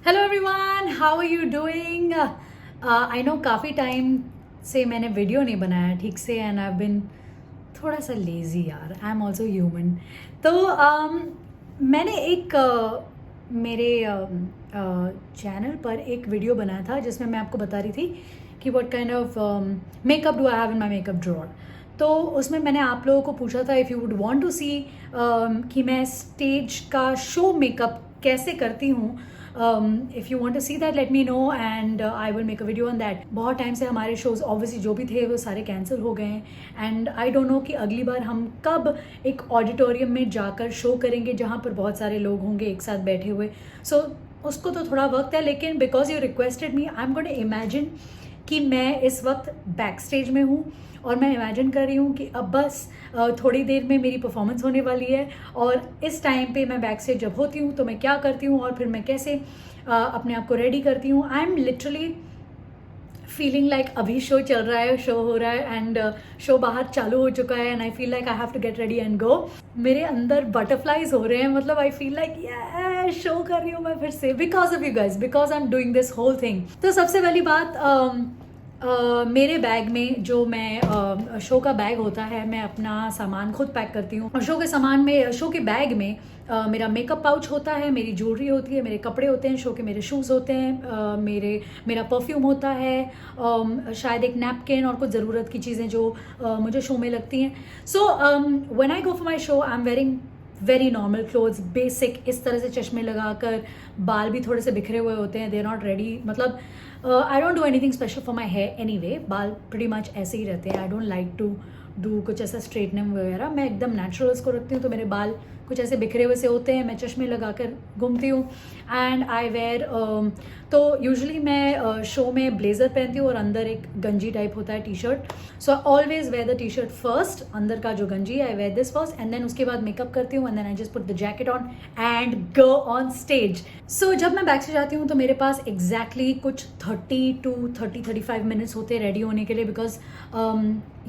Hello everyone, how are you doing? I know काफ़ी time से मैंने वीडियो नहीं बनाया ठीक से एंड आई बिन थोड़ा सा लेज़ी यार. I am also human. तो मैंने एक मेरे चैनल पर एक वीडियो बनाया था जिसमें मैं आपको बता रही थी कि what kind of makeup do I have in my makeup drawer. तो उसमें मैंने आप लोगों को पूछा था if you would want to see कि मैं स्टेज का शो मेकअप कैसे करती हूँ. If you want to see that let me know and I will make a video on that. बहुत टाइम से हमारे शोज़ ऑब्वियसली जो भी थे वो सारे कैंसिल हो गए हैं एंड आई डोंट नो कि अगली बार हम कब एक ऑडिटोरियम में जाकर शो करेंगे जहाँ पर बहुत सारे लोग होंगे एक साथ बैठे हुए. सो उसको तो थोड़ा वक्त है, लेकिन because you requested me I am going to imagine कि मैं इस वक्त बैक स्टेज में हूँ और मैं इमेजिन कर रही हूँ कि अब बस थोड़ी देर में मेरी परफॉर्मेंस होने वाली है और इस टाइम पे मैं बैक स्टेज जब होती हूँ तो मैं क्या करती हूँ और फिर मैं कैसे अपने आप को रेडी करती हूँ. I am literally feeling like अभी शो चल रहा है, शो हो रहा है एंड शो बाहर चालू हो चुका है and I feel like I have to get ready and go. मेरे अंदर बटरफ्लाइज हो रहे हैं, मतलब आई फील लाइक ये शो कर रही हूँ मैं फिर से because of you guys, because I am doing this whole thing. तो सबसे पहली बात, मेरे बैग में जो मैं शो का बैग होता है मैं अपना सामान खुद पैक करती हूँ और शो के सामान में, शो के बैग में मेरा मेकअप पाउच होता है, मेरी ज्वेलरी होती है, मेरे कपड़े होते हैं, शो के मेरे शूज़ होते हैं, मेरा परफ्यूम होता है, शायद एक नैपकिन और कुछ ज़रूरत की चीज़ें जो मुझे शो में लगती हैं. So when I go for my show I am wearing very normal clothes, basic. इस तरह से चश्मे लगाकर, बाल भी थोड़े से बिखरे हुए होते हैं, दे आर नॉट रेडी. मतलब I don't do anything special for my hair anyway. बाल प्रीटी मच ऐसे ही रहते हैं. I don't like to do कुछ ऐसा स्ट्रेटनिंग वगैरह. मैं एकदम नेचुरल उसको रखती हूँ, तो मेरे बाल कुछ ऐसे बिखरे हुए से होते हैं. मैं चश्मे लगाकर घूमती हूँ एंड आई वेयर, तो यूजुअली मैं शो में ब्लेज़र पहनती हूँ और अंदर एक गंजी टाइप होता है, T shirt. So I always wear the T shirt first, अंदर का जो गंजी है I wear this first and then उसके बाद मेकअप करती हूँ and then I just put the jacket on and go on stage. So जब मैं बैक से जाती हूँ तो मेरे पास एग्जैक्टली कुछ 30 to 35 मिनट्स होते हैं रेडी होने के लिए, बिकॉज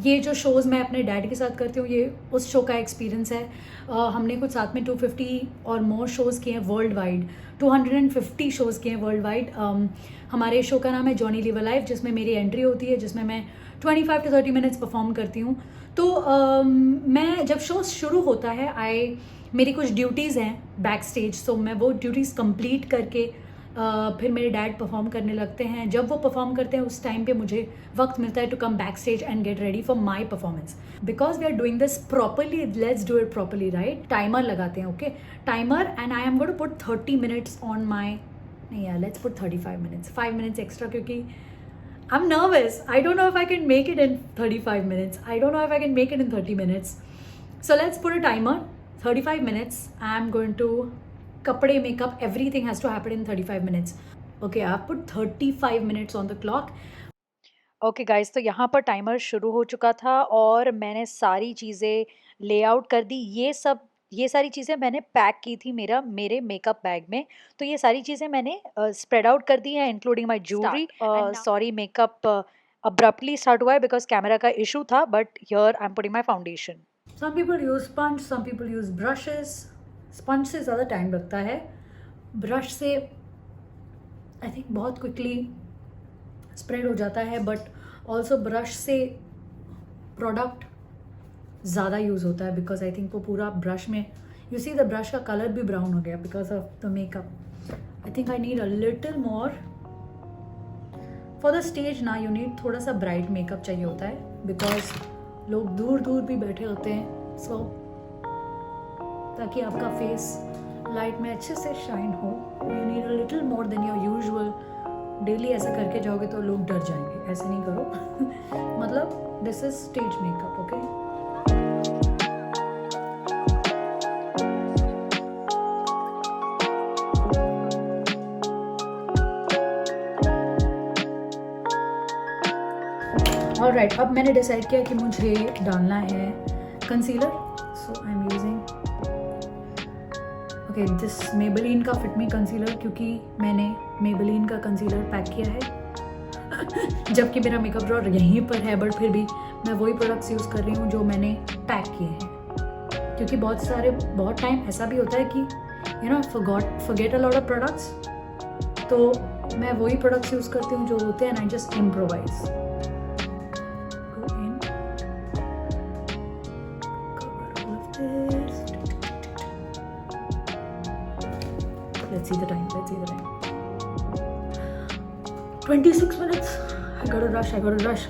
ये जो शोज़ मैं अपने डैड के साथ करती हूँ ये उस शो का एक्सपीरियंस है. हमने कुछ साथ में 250 और मोर शोज़ किए हैं वर्ल्ड वाइड, 250 शोज़ किए हैं वर्ल्ड वाइड. हमारे शो का नाम है जॉनी लिव अ लाइफ, जिसमें मेरी एंट्री होती है, जिसमें मैं 25 to 30 मिनट्स परफॉर्म करती हूँ. तो मैं जब शो शुरू होता है मेरी कुछ ड्यूटीज़ हैं बैक स्टेज, सो मैं वो ड्यूटीज़ कंप्लीट करके फिर मेरे डैड परफॉर्म करने लगते हैं. जब वो परफॉर्म करते हैं उस टाइम पे मुझे वक्त मिलता है to come backstage and get ready for my performance. Because we are doing this properly, let's do it properly, right. Timer लगाते हैं, okay, timer, and I am going to put 30 minutes on my, नहीं यार, let's put 35 minutes, 5 minutes extra, क्योंकि I'm nervous. I don't know if I can make it in 35 minutes. I don't know if I can make it in 30 minutes. So let's put a timer. 35 minutes. I'm going to kapde, makeup, everything has to happen in 35 minutes. Okay, I've put 35 minutes on the clock. Okay guys, तो यहाँ पर timer शुरू हो चुका था और मैंने सारी चीज़ें लेआउट कर दी. ये सारी चीज़ें मैंने पैक की थी मेरे मेकअप बैग में. तो ये सारी चीज़ें मैंने स्प्रेड आउट कर दी हैं, including my jewellery. Sorry, makeup abruptly start हुआ है बिकॉज कैमरा का इशू था, but here I am putting my foundation. Some people use sponge, some people use brushes. Sponge से ज़्यादा टाइम लगता है, ब्रश से आई थिंक बहुत क्विकली स्प्रेड हो जाता है, बट ऑल्सो ब्रश से प्रोडक्ट ज़्यादा यूज़ होता है बिकॉज आई थिंक वो पूरा ब्रश में, यू सी द ब्रश का कलर भी ब्राउन हो गया because of the makeup. I think I need a little more for the stage ना. यू नीड थोड़ा सा ब्राइट मेकअप चाहिए होता है बिकॉज लोग दूर दूर भी बैठे होते हैं, सो ताकि आपका फेस लाइट में अच्छे से शाइन हो. You need a little more than your usual. Daily ऐसा करके जाओगे तो लोग डर जाएंगे, ऐसे नहीं करो. मतलब this is stage makeup, okay. Alright, अब मैंने डिसाइड किया कि मुझे डालना है concealer. So I am using okay this Maybelline का फिट मी कंसीलर, क्योंकि मैंने मेबेलिन का कंसीलर पैक किया है जबकि मेरा मेकअप ड्रॉर यहीं पर है, बट फिर भी मैं वही प्रोडक्ट्स यूज़ कर रही हूँ जो मैंने पैक किए हैं. क्योंकि बहुत टाइम ऐसा भी होता है कि you know forget a lot of products, तो मैं वही प्रोडक्ट्स यूज़ करती हूँ जो होते हैं, and I just improvise. Go in, cover all of this. Let's see the time. 26 minutes. I gotta rush.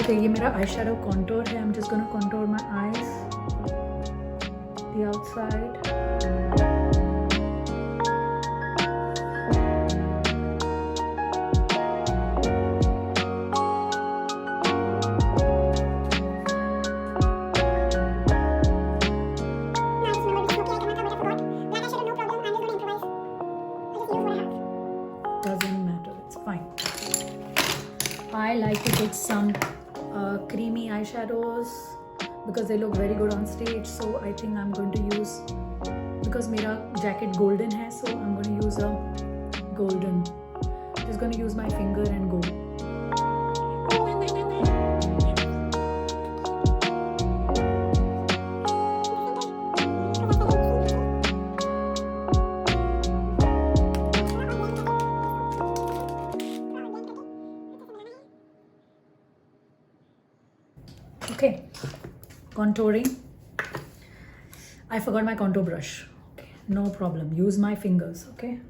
Okay, ये मेरा आई शेडो कॉन्टोर है। I'm just gonna contour my eyes, the outside. Doesn't matter, it's fine. I like to take some creamy eyeshadows because they look very good on stage. So I think I'm going to use, because मेरा jacket golden है, so I'm going to use a golden. Just going to use my finger and go. Okay, contouring. I forgot my contour brush. Okay, no problem. Use my fingers, okay?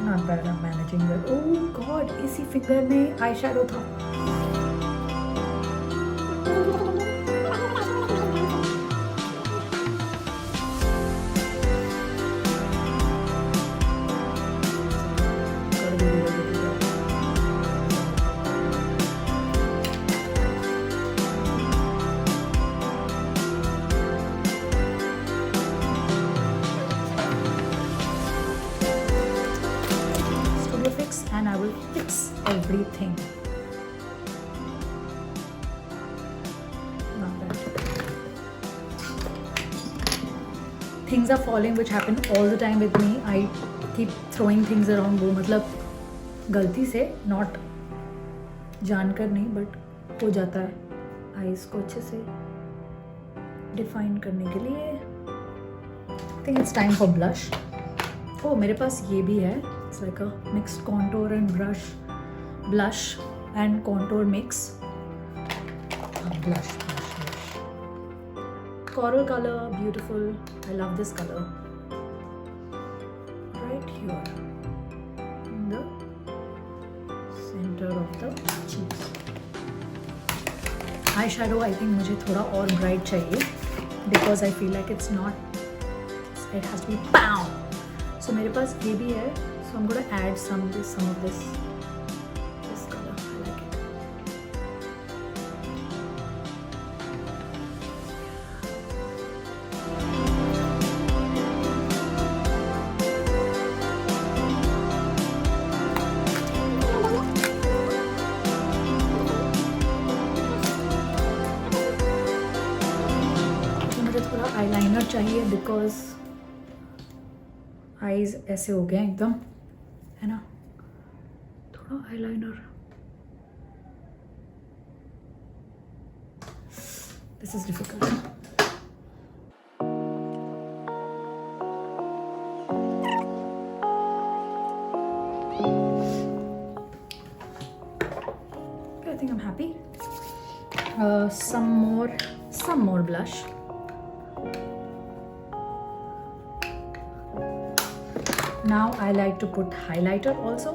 Not bad, I'm managing that. Oh God, इसी finger में eye shadow था। And I will fix everything. Not bad. Things are falling, which happen all the time with me. I keep throwing things around. वो मतलब गलती से, not जानकर नहीं, but हो जाता है। आईज को अच्छे से डिफाइन करने के लिए I think it's time for blush. Oh, मेरे पास ये भी है। It's like a mixed contour and blush and contour mix. Blush. Coral color, beautiful. I love this color. Right here, in the center of the cheeks. Eyeshadow, I think मुझे थोड़ा और bright चाहिए because I feel like it's not. It has to be pow. So मेरे पास ये भी है. So I'm going to add some of this color. I like it. तो मुझे थोड़ा eyeliner चाहिए because eyes ऐसे हो गए एकदम, है ना? थोड़ा eyeliner. This is difficult. Okay, I think I'm happy. Some more blush. Now I like to put highlighter also.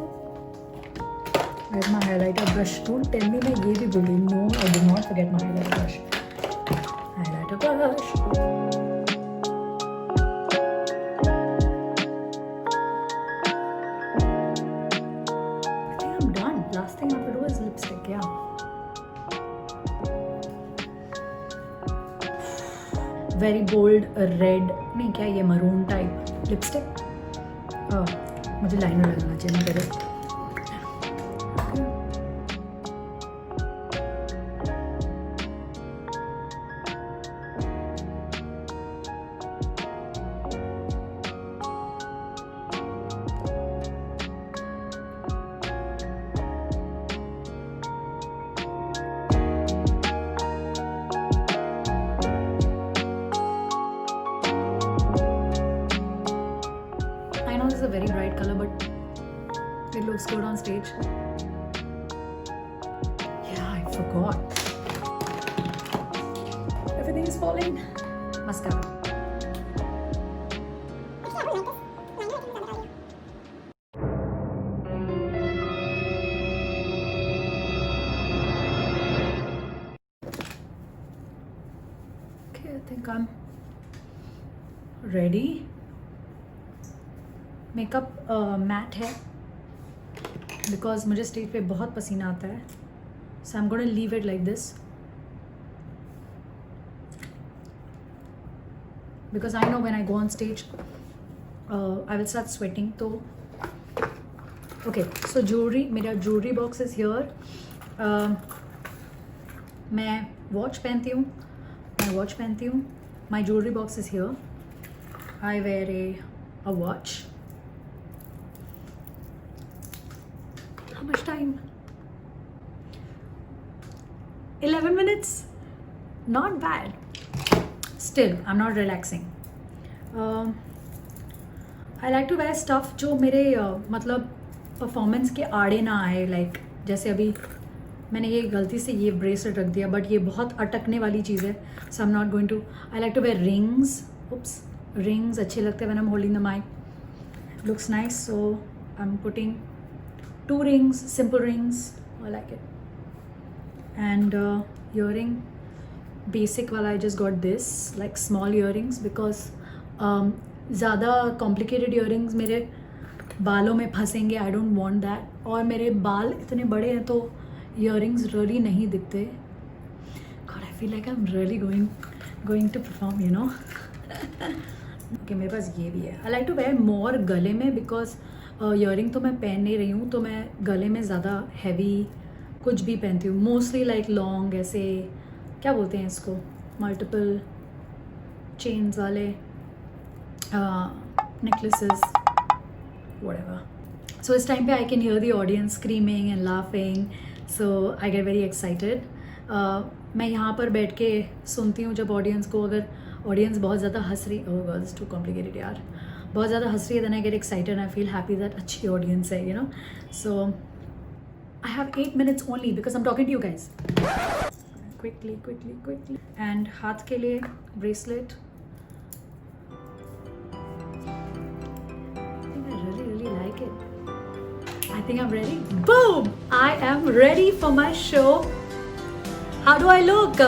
Where's my highlighter brush? Don't tell me मैं ये भी भूली. No, I did not forget my highlighter brush. Highlighter brush. I think I'm done. Last thing I have to do is lipstick. Yeah. Very bold red. नहीं क्या ये maroon type. Lipstick, मुझे liner लगाना चाहिए ना पहले। I know this is a very bright color, but it looks good on stage. Yeah, I forgot. Everything is falling. Mascara. Okay, I think I'm ready. Makeup matte है because मुझे stage पे बहुत पसीना आता है, so I am gonna leave it like this because I know when I go on stage I will start sweating. तो okay, so jewellery, मेरा jewellery box is here. मैं वॉच पहनती हूँ, my jewellery box is here. I wear a watch. How much time? 11 minutes. Not bad. Still, I'm not relaxing. I like to wear stuff जो मेरे मतलब performance के आड़े ना आए. लाइक जैसे अभी मैंने ये गलती से ये ब्रेसलेट रख दिया, बट ये बहुत अटकने वाली चीज़ है, so I am not going to. I like to wear rings. Oops, rings अच्छे लगते हैं when I'm holding the mic. Looks nice, so I'm putting 2 rings, simple rings. I like it. And earring, basic वाला. I just got this, like small earrings, because ज़्यादा complicated earrings मेरे बालों में फंसेंगे. I don't want that. और मेरे बाल इतने बड़े हैं तो earrings really नहीं दिखते. God, I feel like I'm really going to perform, you know. Okay, मेरे पास ये भी है. आई लाइक टू वेयर मोर गले में, बिकॉज ईयरिंग तो मैं पहन नहीं रही हूँ, तो मैं गले में ज़्यादा हैवी कुछ भी पहनती हूँ. मोस्टली लाइक लॉन्ग, ऐसे क्या बोलते हैं इसको, मल्टीपल चेन्स वाले नेकलेसेस, व्हाटएवर. सो इस टाइम पे I can hear the audience screaming and laughing, so I get very excited. मैं यहाँ पर बैठ के सुनती हूँ जब ऑडियंस को, अगर ऑडियंस बहुत ज़्यादा हंस रही, oh God it's too complicated यार, बहुत ज़्यादा हंस रही है, then I get excited, I feel happy that अच्छी ऑडियंस है, you know. So I have 8 minutes only because I am talking to you guys. Quickly. And हाथ के लिए bracelet. I really like it. I think I'm ready. Boom! I am ready for my show. How do I look?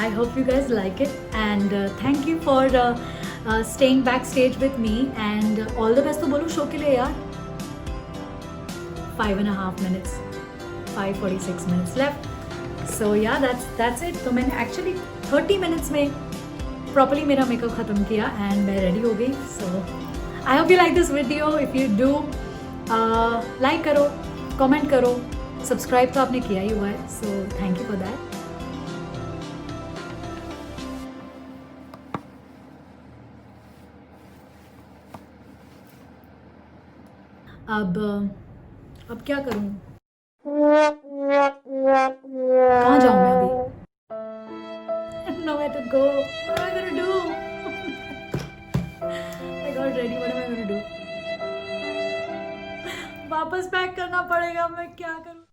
I hope you guys like it, and thank you for staying backstage with me, and all the best. तो बोलो show के लिए यार. 5.5 minutes, 5:46 minutes left. So yeah, that's it. तो मैंने actually 30 minutes में properly मेरा makeup ख़त्म किया and मैं ready हो गई. So I hope you like this video. If you do, like करो, comment करो, subscribe तो आपने किया ही हुआ है. So thank you for that. अब क्या करूं? कहाँ जाऊं मैं अभी? I don't know where to go. What am I gonna do? I got ready. What am I gonna do? वापस पैक करना पड़ेगा. मैं क्या करूं?